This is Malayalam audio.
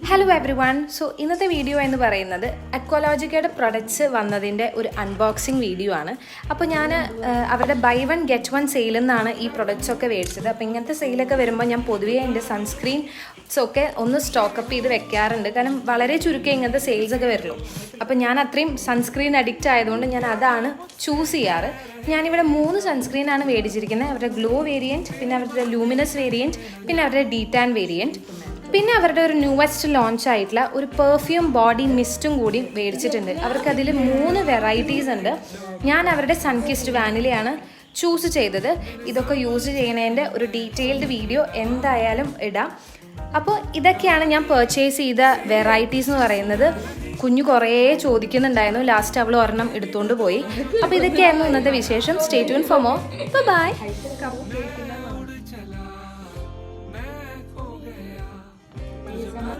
Hello every one. സോ ഇന്നത്തെ വീഡിയോ എന്ന് പറയുന്നത് അക്വാലോജിക്കയുടെ പ്രൊഡക്ട്സ് വന്നതിൻ്റെ ഒരു അൺബോക്സിങ് വീഡിയോ ആണ്. അപ്പോൾ ഞാൻ അവരുടെ ബൈ വൺ ഗെറ്റ് വൺ സെയിലിൽ നിന്നാണ് ഈ പ്രൊഡക്ട്സ് ഒക്കെ മേടിച്ചത്. അപ്പോൾ ഇങ്ങനത്തെ സെയിലൊക്കെ വരുമ്പോൾ ഞാൻ പൊതുവേ എൻ്റെ സൺസ്ക്രീൻസൊക്കെ ഒന്ന് സ്റ്റോക്കപ്പ് ചെയ്ത് വെക്കാറുണ്ട്. കാരണം വളരെ ചുരുക്കം ഇങ്ങനത്തെ സെയിൽസൊക്കെ വരുള്ളൂ. അപ്പോൾ ഞാൻ അത്രയും സൺസ്ക്രീൻ അഡിക്റ്റ് ആയതുകൊണ്ട് ഞാൻ അതാണ് ചൂസ് ചെയ്യാറ്. ഞാനിവിടെ 3 സൺസ്ക്രീനാണ് മേടിച്ചിരിക്കുന്നത്. അവരുടെ ഗ്ലോ വേരിയൻറ്റ്, പിന്നെ അവരുടെ ലൂമിനസ് വേരിയൻറ്റ്, പിന്നെ അവരുടെ ഡീടാൻ വേരിയൻറ്റ്, പിന്നെ അവരുടെ ഒരു ന്യൂവസ്റ്റ് ലോഞ്ച് ആയിട്ടുള്ള ഒരു പെർഫ്യൂം ബോഡി മിസ്റ്റും കൂടി മേടിച്ചിട്ടുണ്ട്. അവർക്ക് അതിൽ 3 വെറൈറ്റീസ് ഉണ്ട്. ഞാൻ അവരുടെ സൺകിസ്ഡ് വാനിലയാണ് ചൂസ് ചെയ്തത്. ഇതൊക്കെ യൂസ് ചെയ്യുന്നതിൻ്റെ ഒരു ഡീറ്റെയിൽഡ് വീഡിയോ എന്തായാലും ഇടാം. അപ്പോൾ ഇതൊക്കെയാണ് ഞാൻ പർച്ചേസ് ചെയ്ത വെറൈറ്റീസ് എന്ന് പറയുന്നത്. കുഞ്ഞു കുറേ ചോദിക്കുന്നുണ്ടായിരുന്നു. ലാസ്റ്റ് അവൾ ഒരെണ്ണം എടുത്തുകൊണ്ട് പോയി. അപ്പോൾ ഇതൊക്കെയായിരുന്നു ഇന്നത്തെ വിശേഷം. Stay tune for more. By.